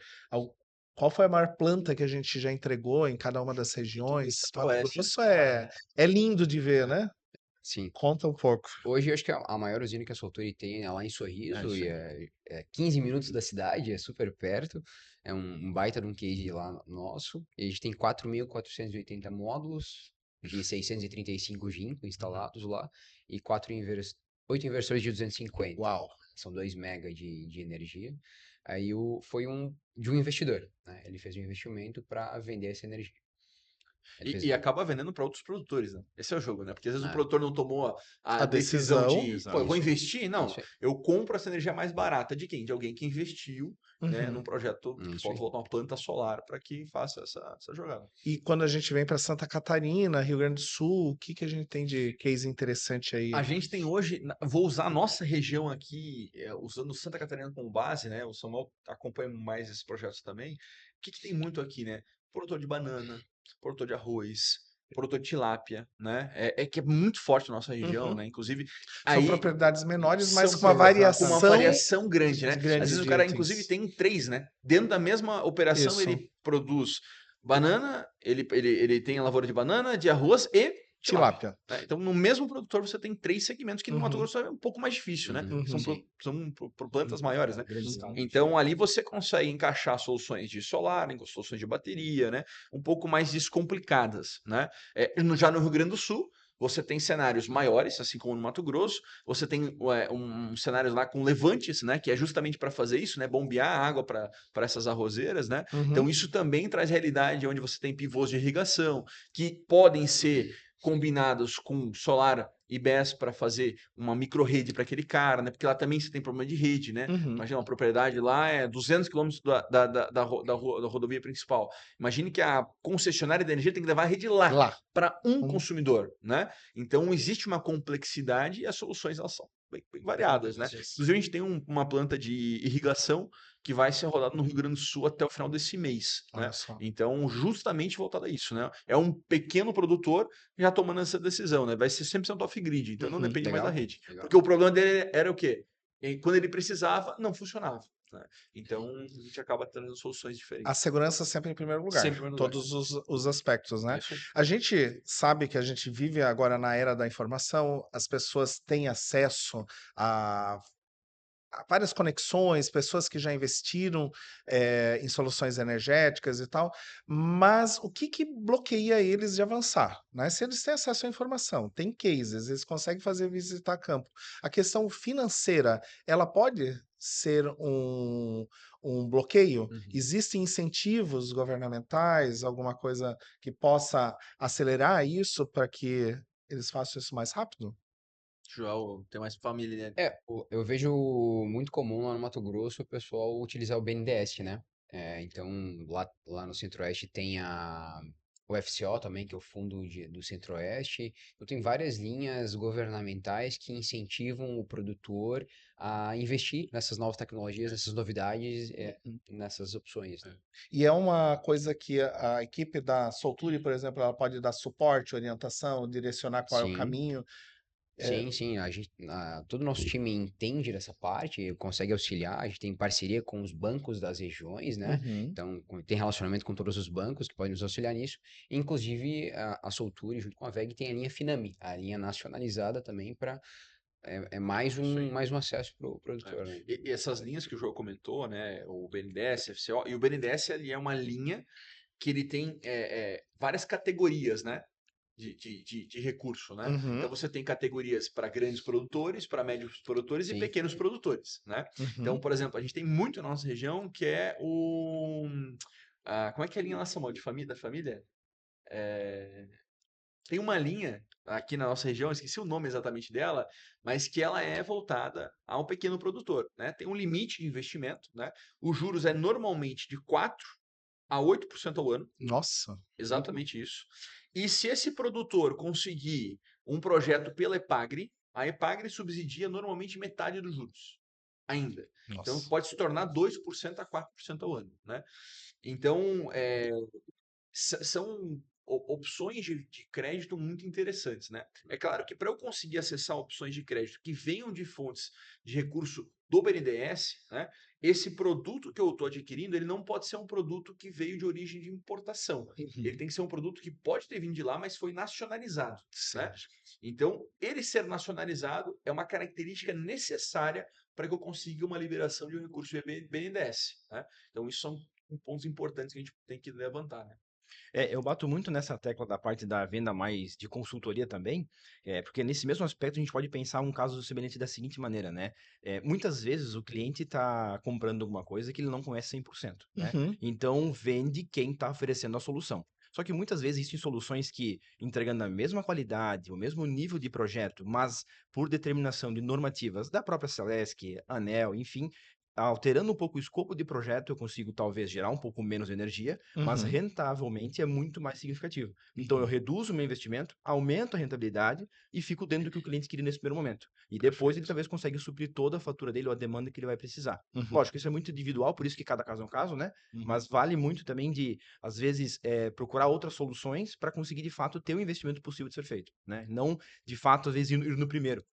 Speaker 1: Qual foi a maior planta que a gente já entregou em cada uma das regiões? Mato
Speaker 2: Centro-Oeste, né?
Speaker 1: Grosso é lindo de ver, né?
Speaker 3: Sim.
Speaker 1: Conta um pouco.
Speaker 3: Hoje eu acho que a maior usina que a Solturi tem é lá em Sorriso
Speaker 2: Isso
Speaker 3: e
Speaker 2: aí.
Speaker 3: é 15 minutos da cidade, é super perto. É um baita de um case lá nosso. E a gente tem 4.480 módulos de 635 GIMP instalados lá e 8 inversores de 250.
Speaker 1: Uau!
Speaker 3: São 2 mega de energia. Aí foi de um investidor, né? Ele fez um investimento para vender essa energia. Ele fez.
Speaker 2: E acaba vendendo para outros produtores, né? Esse é o jogo, né? Porque às vezes o
Speaker 3: Ah,
Speaker 2: produtor não tomou a
Speaker 1: A
Speaker 2: decisão
Speaker 1: decisão.
Speaker 2: de, pô, eu
Speaker 4: Exato.
Speaker 2: vou
Speaker 3: isso,
Speaker 2: investir. Não,
Speaker 3: isso aí.
Speaker 2: eu compro essa energia mais barata de quem? De alguém que investiu, né, num
Speaker 1: Uhum.
Speaker 2: projeto que
Speaker 3: Isso
Speaker 2: falta
Speaker 3: aí.
Speaker 2: voltar uma planta solar para que faça essa jogada.
Speaker 1: E quando a gente vem para Santa Catarina, Rio Grande do Sul, o que que a gente tem de case interessante
Speaker 2: A
Speaker 1: aí?
Speaker 2: gente tem hoje, vou usar a nossa região aqui, usando Santa Catarina como base, né? O Samuel acompanha mais esses projetos também. O que tem muito aqui, né? Produtor de banana, produtor de arroz, prototilápia, né? É que é muito forte na nossa região,
Speaker 1: Uhum.
Speaker 2: né? Inclusive,
Speaker 1: São
Speaker 2: aí
Speaker 1: propriedades menores, mas
Speaker 2: são
Speaker 1: com uma
Speaker 2: com uma
Speaker 1: variação
Speaker 2: variação grande, né? Às
Speaker 1: grande
Speaker 2: vezes o
Speaker 1: de
Speaker 2: cara, inclusive,
Speaker 1: itens.
Speaker 2: tem três, né? Dentro da mesma operação,
Speaker 1: Isso.
Speaker 2: ele produz banana, ele tem a lavoura de banana, de arroz e tilápia.
Speaker 1: Tilápia.
Speaker 2: Né? Então, no mesmo produtor, você tem três segmentos, que no Mato
Speaker 1: Uhum.
Speaker 2: Grosso é um pouco mais difícil, né?
Speaker 3: Uhum,
Speaker 2: São,
Speaker 1: Uhum.
Speaker 3: sim.
Speaker 2: plantas maiores, né?
Speaker 4: Grande
Speaker 1: Uhum.
Speaker 4: estado.
Speaker 2: Então, ali você consegue encaixar soluções de solar, soluções de bateria, né? Um pouco mais descomplicadas, né? Já no Rio Grande do Sul, você tem cenários maiores, assim como no Mato Grosso. Você tem cenários lá com levantes, né? Que é justamente para fazer isso, né? Bombear a água para essas arrozeiras, né? Então,
Speaker 1: Uhum.
Speaker 2: isso também traz realidade onde você tem pivôs de irrigação, que podem ser combinados com solar e BESS para fazer uma micro-rede para aquele cara, né? Porque lá também você tem problema de rede, né?
Speaker 1: Uhum.
Speaker 2: Imagina, uma propriedade lá é 200 quilômetros da rodovia principal. Imagine que a concessionária de energia tem que levar a rede lá
Speaker 1: Lá.
Speaker 2: para um
Speaker 1: Uhum.
Speaker 2: consumidor, né? Então, existe uma complexidade e as soluções elas são bem variadas, né? Inclusive, a gente tem uma planta de irrigação que vai ser rodada no Rio Grande do Sul até o final desse mês, né?
Speaker 1: Olha só.
Speaker 2: Então, justamente voltado a isso, né? É um pequeno produtor já tomando essa decisão, né? Vai ser 100% off-grid, então não
Speaker 1: Uhum.
Speaker 2: depende mais da
Speaker 3: Legal,
Speaker 2: rede.
Speaker 3: legal.
Speaker 2: Porque o problema dele era o quê? Quando ele precisava, não funcionava, né? Então, a gente acaba trazendo soluções
Speaker 1: A
Speaker 2: diferentes.
Speaker 1: segurança sempre em primeiro
Speaker 2: Sempre
Speaker 1: lugar,
Speaker 2: em primeiro lugar.
Speaker 1: todos os aspectos,
Speaker 2: É
Speaker 1: né?
Speaker 2: isso aí.
Speaker 1: A gente sabe que a gente vive agora na era da informação, as pessoas têm acesso a várias conexões, pessoas que já investiram em soluções energéticas e tal, mas o que que bloqueia eles de avançar, né? Se eles têm acesso à informação, têm cases, eles conseguem fazer visitar campo. A questão financeira, ela pode ser um bloqueio?
Speaker 2: Uhum.
Speaker 1: Existem incentivos governamentais, alguma coisa que possa acelerar isso para que eles façam isso mais rápido?
Speaker 2: João tem mais família, né?
Speaker 3: Eu vejo muito comum lá no Mato Grosso o pessoal utilizar o BNDES, né? Então, lá no Centro-Oeste tem o FCO também, que é o Fundo do Centro-Oeste. Eu tenho várias linhas governamentais que incentivam o produtor a investir nessas novas tecnologias, nessas novidades, nessas opções, né?
Speaker 1: E é uma coisa que a equipe da Solturi, por exemplo, ela pode dar suporte, orientação, direcionar qual é o
Speaker 3: Sim.
Speaker 1: caminho.
Speaker 3: Sim, sim, todo o nosso time entende dessa parte, consegue auxiliar, a gente tem parceria com os bancos das regiões, né?
Speaker 1: Uhum.
Speaker 3: Então, tem relacionamento com todos os bancos que podem nos auxiliar nisso. Inclusive, a Solturi, junto com a VEG, tem a linha Finame, a linha nacionalizada também, é
Speaker 2: Isso aí.
Speaker 3: mais um acesso para o produtor, né?
Speaker 2: E essas linhas que o João comentou, né? O BNDES, FCO, e o BNDES ele é uma linha que ele tem várias categorias, né? De recurso, né? Então
Speaker 1: Uhum.
Speaker 2: você tem categorias para grandes produtores, para médios produtores e
Speaker 3: Sim,
Speaker 2: pequenos produtores, né? Então,
Speaker 1: Uhum.
Speaker 2: por exemplo, a gente tem muito na nossa região que é como é que é a linha lá, Samuel, da família? Tem uma linha aqui na nossa região, esqueci o nome exatamente dela, mas que ela é voltada a um pequeno produtor, né? Tem um limite de investimento, né? Os juros é normalmente de 4 a 8% ao ano,
Speaker 1: Nossa.
Speaker 2: exatamente isso. E se esse produtor conseguir um projeto pela Epagre, a Epagre subsidia normalmente metade dos juros, ainda. Então
Speaker 1: Nossa.
Speaker 2: pode se tornar 2% a 4% ao ano, né? Então, são opções de crédito muito interessantes, né? É claro que para eu conseguir acessar opções de crédito que venham de fontes de recurso do BNDES, né? Esse produto que eu estou adquirindo, ele não pode ser um produto que veio de origem de importação.
Speaker 1: Uhum.
Speaker 2: Ele tem que ser um produto que pode ter vindo de lá, mas foi nacionalizado, né?
Speaker 1: Certo.
Speaker 2: Então, ele ser nacionalizado é uma característica necessária para que eu consiga uma liberação de um recurso de BNDES, né? Então, isso são pontos importantes que a gente tem que levantar, né?
Speaker 4: Eu bato muito nessa tecla da parte da venda mais de consultoria também, porque nesse mesmo aspecto a gente pode pensar um caso semelhante da seguinte maneira, né? Muitas vezes o cliente está comprando alguma coisa que ele não conhece 100%, né?
Speaker 1: Uhum.
Speaker 4: Então vende quem está oferecendo a solução. Só que muitas vezes existem soluções que, entregando a mesma qualidade, o mesmo nível de projeto, mas por determinação de normativas da própria Celesc, ANEEL, enfim, alterando um pouco o escopo de projeto, eu consigo talvez gerar um pouco menos de energia, mas
Speaker 1: Uhum.
Speaker 4: rentavelmente é muito mais significativo. Então eu
Speaker 2: Uhum.
Speaker 4: reduzo o meu investimento, aumento a rentabilidade e fico dentro do que o cliente queria nesse primeiro momento. E depois ele
Speaker 2: Perfeito.
Speaker 4: talvez consegue suprir toda a fatura dele ou a demanda que ele vai precisar.
Speaker 1: Uhum.
Speaker 4: Lógico, isso é muito individual, por isso que cada caso é um caso, né?
Speaker 1: Uhum.
Speaker 4: Mas vale muito também de, às vezes, procurar outras soluções para conseguir, de fato, ter o investimento possível de ser feito, né? Não, de fato, às vezes, ir no primeiro.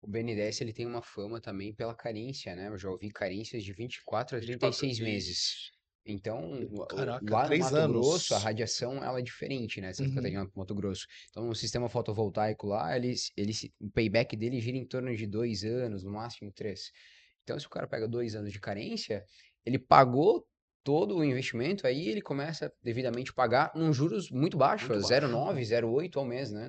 Speaker 3: O BNDES ele tem uma fama também pela carência, né? Eu já ouvi carências de 24 a
Speaker 2: 24.
Speaker 3: 36 meses.
Speaker 2: Isso.
Speaker 3: Então,
Speaker 1: Caraca,
Speaker 3: lá no
Speaker 1: 3
Speaker 3: Mato Grosso, a
Speaker 1: anos.
Speaker 3: radiação ela é diferente, né? Santa
Speaker 1: Uhum.
Speaker 3: Catarina para Mato Grosso. Então, o sistema fotovoltaico lá, o payback dele gira em torno de 2 anos, no máximo 3. Então, se o cara pega 2 anos de carência, ele pagou todo o investimento, aí ele começa devidamente a pagar num juros muito baixo,
Speaker 2: Muito baixo.
Speaker 3: 0,9, 0,8 ao mês, né?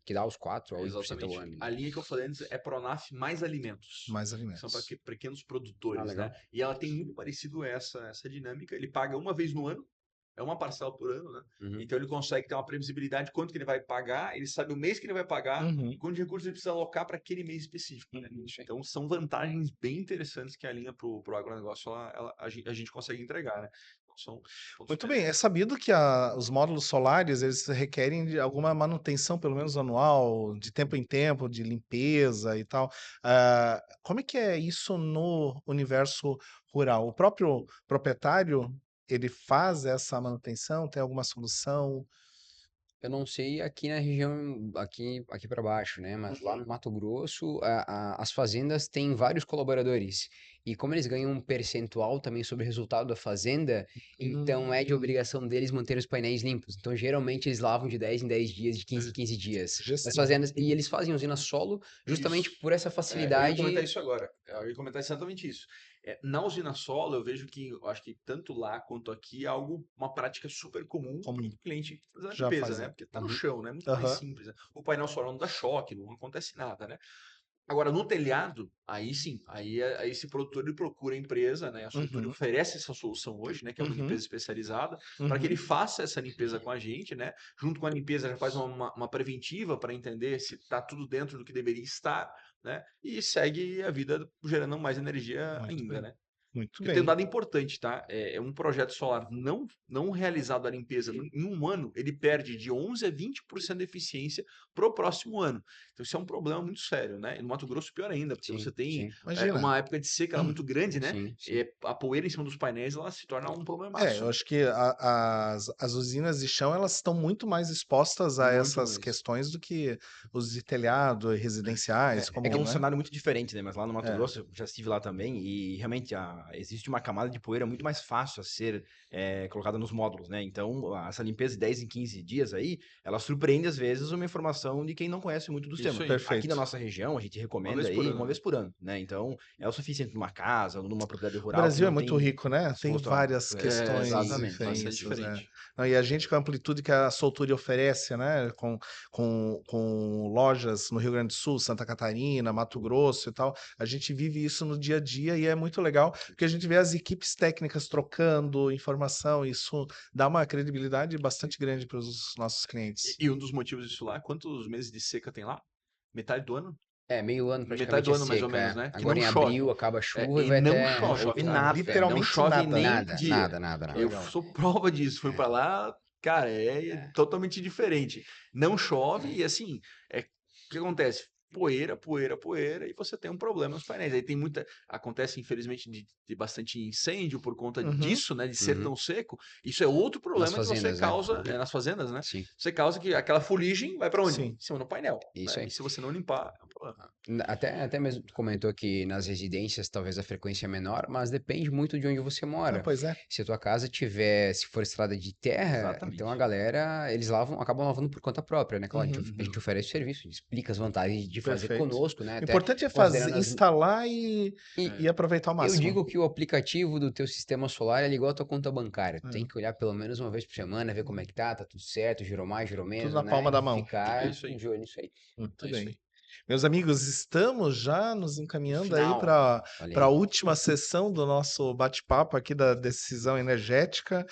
Speaker 3: Que dá os 4 a 8% ao
Speaker 2: Exatamente.
Speaker 3: ano.
Speaker 2: A linha que eu falei antes é Pronaf mais alimentos.
Speaker 1: Mais
Speaker 2: Que são para
Speaker 1: alimentos.
Speaker 2: pequenos
Speaker 3: Ah,
Speaker 2: produtores, né?
Speaker 3: legal.
Speaker 2: E ela tem muito parecido essa dinâmica. Ele paga uma vez no ano, é uma parcela por ano, né?
Speaker 3: Uhum.
Speaker 2: Então ele consegue ter uma previsibilidade de quanto que ele vai pagar, ele sabe o mês que ele vai pagar e
Speaker 1: Uhum.
Speaker 2: quantos recursos ele precisa alocar para aquele mês específico, né?
Speaker 3: Isso aí.
Speaker 2: Então são vantagens bem interessantes que a linha pro agronegócio a gente consegue entregar, né? Então, são pontos
Speaker 1: Muito
Speaker 2: bem
Speaker 1: bem, é
Speaker 2: legais.
Speaker 1: sabido que os módulos solares, eles requerem de alguma manutenção, pelo menos anual, de tempo em tempo, de limpeza e tal. Como é que é isso no universo rural? O próprio proprietário, ele faz essa manutenção? Tem alguma solução?
Speaker 3: Eu não sei aqui na região, aqui para baixo, né? Mas lá no Mato Grosso, as fazendas têm vários colaboradores. E como eles ganham um percentual também sobre o resultado da fazenda, então é de
Speaker 1: Hum,
Speaker 3: obrigação deles manter os painéis limpos. Então, geralmente, eles lavam de 10 em 10 dias, de 15 em 15 dias. As
Speaker 1: gestão.
Speaker 3: fazendas, e eles fazem usina solo justamente
Speaker 2: Isso.
Speaker 3: por essa
Speaker 2: Eu ia comentar
Speaker 3: facilidade.
Speaker 2: isso agora. Eu ia comentar exatamente isso. Na usina solo, eu vejo que, eu acho que tanto lá quanto aqui, é algo, uma prática super comum para
Speaker 1: Como
Speaker 2: o cliente fazer a
Speaker 1: já
Speaker 2: limpeza,
Speaker 1: faz.
Speaker 2: né? Porque tá no
Speaker 3: Uhum.
Speaker 2: chão, né? Muito mais
Speaker 1: Aham.
Speaker 2: simples, né? O painel solar não dá choque, não acontece nada, né? Agora, no telhado, aí sim, aí esse produtor ele procura a empresa, né? A Sultura
Speaker 1: Uhum.
Speaker 2: oferece essa solução hoje, né? Que é uma
Speaker 1: Uhum.
Speaker 2: limpeza especializada, para que ele
Speaker 1: Uhum.
Speaker 2: faça essa limpeza com a gente, né? Junto com a limpeza, já faz uma preventiva para entender se está tudo dentro do que deveria estar, né? E segue a vida gerando mais energia
Speaker 1: Muito
Speaker 2: ainda,
Speaker 1: bem.
Speaker 2: né?
Speaker 1: Muito
Speaker 2: Porque tem um
Speaker 1: bem.
Speaker 2: dado importante, tá? É um projeto solar não realizado a limpeza em um ano, ele perde de 11 a 20% de eficiência pro próximo ano. Então isso é um problema muito sério, né? E no Mato Grosso pior ainda, porque você
Speaker 3: Sim,
Speaker 2: tem
Speaker 3: sim,
Speaker 1: Imagina.
Speaker 2: uma época de seca ela muito grande, né?
Speaker 3: sim, sim.
Speaker 2: E a poeira em cima dos painéis ela se torna um
Speaker 1: Eu
Speaker 2: problemaço, né?
Speaker 1: acho que as usinas de chão elas estão muito mais expostas a
Speaker 2: Muito
Speaker 1: essas
Speaker 2: mais.
Speaker 1: questões do que os de telhado e residenciais,
Speaker 4: É
Speaker 1: como,
Speaker 4: um
Speaker 1: né?
Speaker 4: cenário muito diferente, né? Mas lá no Mato
Speaker 1: É.
Speaker 4: Grosso, eu já estive lá também, e realmente existe uma camada de poeira muito mais fácil a ser colocada nos módulos, né? Então, essa limpeza de 10 em 15 dias aí, ela surpreende às vezes uma informação de quem não conhece muito do
Speaker 2: Isso
Speaker 4: tema.
Speaker 2: aí.
Speaker 4: Aqui na
Speaker 1: Perfeito.
Speaker 4: nossa região, a gente
Speaker 2: Uma
Speaker 4: recomenda
Speaker 2: vez por
Speaker 4: aí
Speaker 2: ano,
Speaker 4: uma
Speaker 2: né?
Speaker 4: vez por ano, né? Então, é o suficiente numa casa ou numa propriedade
Speaker 1: O
Speaker 4: rural que
Speaker 1: Brasil é
Speaker 4: não
Speaker 1: muito
Speaker 4: tem
Speaker 1: rico, né? Tem
Speaker 4: exposto a...
Speaker 1: várias questões
Speaker 3: Sim,
Speaker 4: Exatamente.
Speaker 2: Bastante
Speaker 3: sim.
Speaker 1: diferentes, né?
Speaker 2: diferente.
Speaker 1: Não, e a gente com a amplitude que a Soltura oferece, né? Com lojas no Rio Grande do Sul, Santa Catarina, Mato Grosso e tal, a gente vive isso no dia a dia e é muito legal, porque a gente vê as equipes técnicas trocando informação, e isso dá uma credibilidade bastante grande para os nossos clientes.
Speaker 2: E um dos motivos disso lá, quantos meses de seca tem lá? Metade do ano?
Speaker 3: É, meio ano
Speaker 2: Metade
Speaker 3: praticamente
Speaker 2: do
Speaker 3: é
Speaker 2: ano, mais ou
Speaker 3: seca,
Speaker 2: menos,
Speaker 3: é.
Speaker 2: né? Que
Speaker 3: Agora
Speaker 2: não
Speaker 3: em
Speaker 2: chove.
Speaker 3: abril acaba a chuva e
Speaker 2: E
Speaker 3: vai
Speaker 2: não
Speaker 3: até
Speaker 4: Não
Speaker 2: chove,
Speaker 4: chove
Speaker 2: tá?
Speaker 4: nada.
Speaker 2: Não
Speaker 1: Literalmente
Speaker 2: chove
Speaker 1: nada.
Speaker 2: nem um
Speaker 3: nada,
Speaker 2: dia.
Speaker 3: nada, nada,
Speaker 1: Que
Speaker 3: nada.
Speaker 2: Eu
Speaker 1: legal.
Speaker 2: sou prova disso. Fui pra
Speaker 3: É.
Speaker 2: lá, cara, é totalmente diferente. Não chove e assim, o que acontece? Poeira, poeira, poeira, e você tem um problema nos painéis. Aí tem muita. Acontece, infelizmente, de bastante incêndio por conta
Speaker 1: Uhum.
Speaker 2: disso, né? De ser
Speaker 3: Uhum.
Speaker 2: tão seco. Isso é outro
Speaker 3: Nas
Speaker 2: problema que você
Speaker 3: fazendas, né?
Speaker 2: causa nas fazendas, né?
Speaker 3: Sim,
Speaker 2: Você causa que aquela fuligem vai para onde? Em
Speaker 1: Sim.
Speaker 2: cima do painel,
Speaker 3: isso
Speaker 2: né?
Speaker 3: aí.
Speaker 2: E se você não limpar, é um problema.
Speaker 3: Até mesmo tu comentou que nas residências talvez a frequência é menor, mas depende muito de onde você
Speaker 1: Ah,
Speaker 3: mora.
Speaker 1: pois é.
Speaker 3: Se a tua casa tiver, se for estrada de terra, então a
Speaker 4: Exatamente.
Speaker 3: galera, eles acabam lavando por conta própria, né? Claro,
Speaker 1: Uhum.
Speaker 3: a gente oferece o serviço, a gente explica as vantagens de fazer
Speaker 1: Perfeito.
Speaker 3: conosco, né?
Speaker 1: O
Speaker 3: Até
Speaker 1: importante é fazer,
Speaker 3: considerando as.
Speaker 1: instalar e
Speaker 2: É,
Speaker 1: aproveitar ao
Speaker 3: Eu
Speaker 1: máximo.
Speaker 3: digo que o aplicativo do teu sistema solar é igual à tua conta bancária. Tu tem
Speaker 1: É.
Speaker 3: que olhar pelo menos uma vez por semana, ver como é que tá tudo certo, girou mais, girou
Speaker 1: Tudo
Speaker 3: menos,
Speaker 1: na palma
Speaker 3: né?
Speaker 1: da
Speaker 3: E
Speaker 1: mão.
Speaker 2: é
Speaker 3: ficar
Speaker 2: isso aí.
Speaker 3: de olho nisso aí.
Speaker 1: Muito
Speaker 2: É isso
Speaker 1: bem.
Speaker 2: aí.
Speaker 1: Meus amigos, estamos já nos encaminhando aí
Speaker 2: Final.
Speaker 1: para
Speaker 3: Olha
Speaker 1: a
Speaker 3: aí.
Speaker 1: última sessão do nosso bate-papo aqui da decisão energética.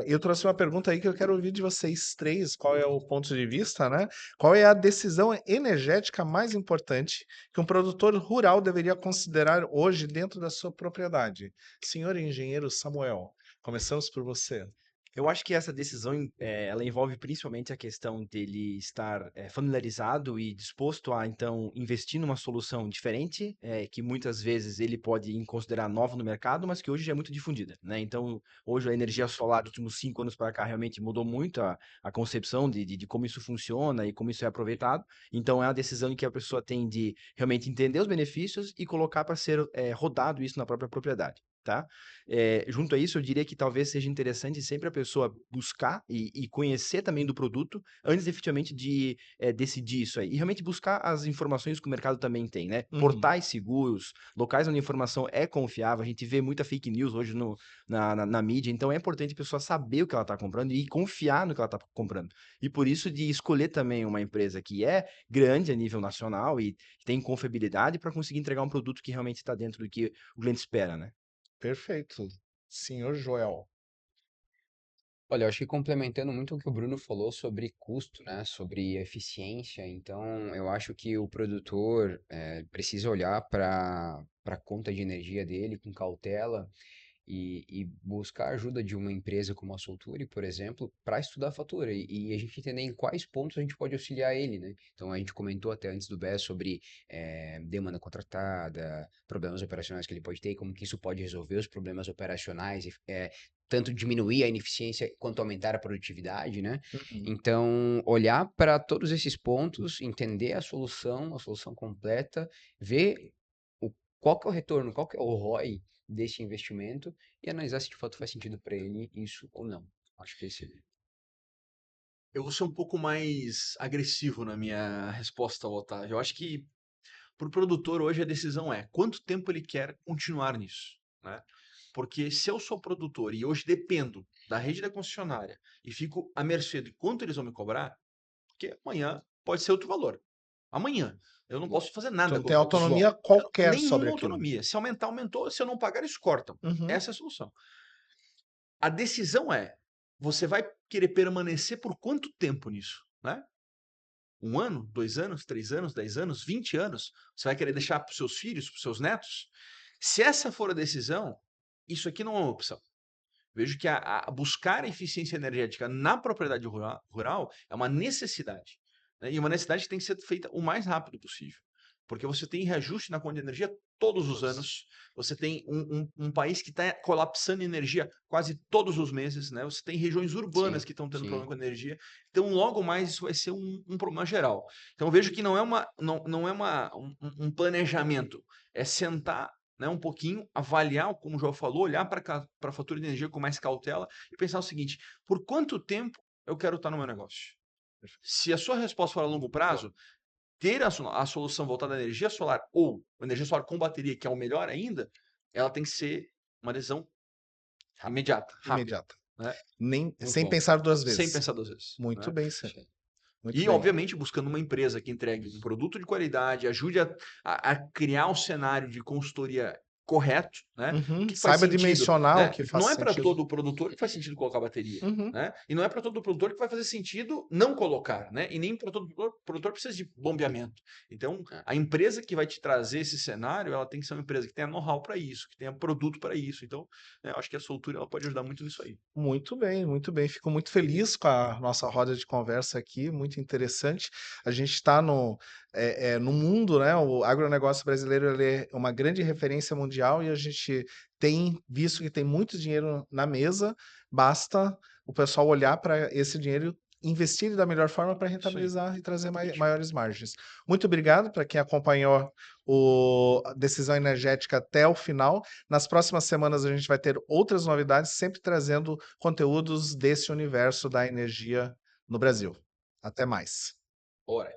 Speaker 1: Eu trouxe uma pergunta aí que eu quero ouvir de vocês três, qual é o ponto de vista, né? Qual é a decisão energética mais importante que um produtor rural deveria considerar hoje dentro da sua propriedade? Senhor engenheiro Samuel, começamos por você.
Speaker 4: Eu acho que essa decisão, ela envolve principalmente a questão dele estar familiarizado e disposto a, então, investir numa solução diferente, que muitas vezes ele pode considerar nova no mercado, mas que hoje já é muito difundida, né? Então, hoje a energia solar dos últimos 5 anos para cá realmente mudou muito a concepção de como isso funciona e como isso é aproveitado. Então, é uma decisão em que a pessoa tem de realmente entender os benefícios e colocar para ser rodado isso na própria propriedade. Tá? Junto a isso, eu diria que talvez seja interessante sempre a pessoa buscar e conhecer também do produto antes efetivamente de decidir isso aí. E realmente buscar as informações que o mercado também tem, né?
Speaker 1: Uhum.
Speaker 4: Portais seguros, locais onde a informação é confiável. A gente vê muita fake news hoje na mídia, então é importante a pessoa saber o que ela está comprando e confiar no que ela está comprando. E por isso de escolher também uma empresa que é grande a nível nacional e tem confiabilidade para conseguir entregar um produto que realmente está dentro do que o cliente espera, né?
Speaker 1: Perfeito. Senhor Joel.
Speaker 3: Olha, eu acho que complementando muito o que o Bruno falou sobre custo, né, sobre eficiência, então eu acho que o produtor precisa olhar para a conta de energia dele com cautela e buscar a ajuda de uma empresa como a Solturi, por exemplo, para estudar a fatura e a gente entender em quais pontos a gente pode auxiliar ele, né? Então a gente comentou até antes do BES sobre demanda contratada, problemas operacionais que ele pode ter, e como que isso pode resolver os problemas operacionais tanto diminuir a ineficiência quanto aumentar a produtividade, né?
Speaker 1: Uhum.
Speaker 3: Então, olhar para todos esses pontos, entender a solução completa, ver qual que é o retorno, qual que é o ROI desse investimento e analisar se de fato faz sentido para ele isso ou não. Acho que esse
Speaker 2: Eu vou ser um pouco mais agressivo na minha resposta ao Otávio. Eu acho que para o produtor hoje a decisão é quanto tempo ele quer continuar nisso, né? Porque se eu sou produtor e hoje dependo da rede da concessionária e fico à mercê de quanto eles vão me cobrar, porque amanhã pode ser outro valor. Amanhã. Eu não posso fazer
Speaker 1: Tu
Speaker 2: nada
Speaker 1: não
Speaker 2: com
Speaker 1: tem
Speaker 2: o recurso.
Speaker 1: autonomia qualquer sobre
Speaker 2: Nenhuma
Speaker 1: aquilo.
Speaker 2: autonomia. Se aumentar, aumentou. Se eu não pagar, eles cortam.
Speaker 1: Uhum.
Speaker 2: Essa é a solução. A decisão é, você vai querer permanecer por quanto tempo nisso, né? 1 ano, 2 anos, 3 anos, 10 anos, 20 anos? Você vai querer deixar para os seus filhos, para os seus netos? Se essa for a decisão, isso aqui não é uma opção. Vejo que a buscar a eficiência energética na propriedade rural é uma necessidade, né? E uma necessidade que tem que ser feita o mais rápido possível. Porque você tem reajuste na conta de energia todos os anos, você tem um país que está colapsando energia quase todos os meses, né? Você tem regiões urbanas
Speaker 3: sim,
Speaker 2: que estão tendo
Speaker 3: sim.
Speaker 2: problema com energia, então logo mais isso vai ser um problema geral. Então eu vejo que não é um planejamento, é sentar, né, um pouquinho, avaliar, como o João falou, olhar para a fatura de energia com mais cautela e pensar o seguinte: por quanto tempo eu quero estar no meu negócio? Se a sua resposta for a longo prazo, ter a solução voltada à energia solar ou energia solar com bateria, que é o melhor ainda, ela tem que ser uma decisão imediata, rápida,
Speaker 1: Imediata.
Speaker 2: né?
Speaker 1: Sem
Speaker 3: bom.
Speaker 1: pensar duas
Speaker 2: Sem
Speaker 1: vezes.
Speaker 2: pensar 2 vezes,
Speaker 1: Muito
Speaker 2: né?
Speaker 1: bem, senhor. Muito
Speaker 2: E,
Speaker 1: bem.
Speaker 2: obviamente, buscando uma empresa que entregue um produto de qualidade, ajude a criar o cenário de consultoria correto, né? O
Speaker 1: Uhum.
Speaker 2: que faz
Speaker 1: Saiba
Speaker 2: sentido,
Speaker 1: dimensionar o
Speaker 2: né?
Speaker 1: que
Speaker 2: Não
Speaker 1: faz
Speaker 2: é para
Speaker 1: sentido.
Speaker 2: todo produtor que faz sentido colocar bateria,
Speaker 1: Uhum.
Speaker 2: né? E não é para todo produtor que vai fazer sentido não colocar, né? E nem para todo produtor precisa de bombeamento. Então, a empresa que vai te trazer esse cenário, ela tem que ser uma empresa que tenha know-how para isso, que tenha produto para isso. Então, né, eu acho que a Soltura ela pode ajudar muito nisso aí.
Speaker 1: Muito bem, muito bem. Fico muito feliz com a nossa roda de conversa aqui, muito interessante. A gente está no mundo, né? O agronegócio brasileiro ele é uma grande referência mundial e a gente tem visto que tem muito dinheiro na mesa, basta o pessoal olhar para esse dinheiro e investir da melhor forma para
Speaker 2: Isso aí.
Speaker 1: rentabilizar e trazer
Speaker 2: Exatamente.
Speaker 1: maiores margens. Muito obrigado para quem acompanhou a decisão energética até o final. Nas próximas semanas a gente vai ter outras novidades, sempre trazendo conteúdos desse universo da energia no Brasil. Até mais.
Speaker 2: Ora.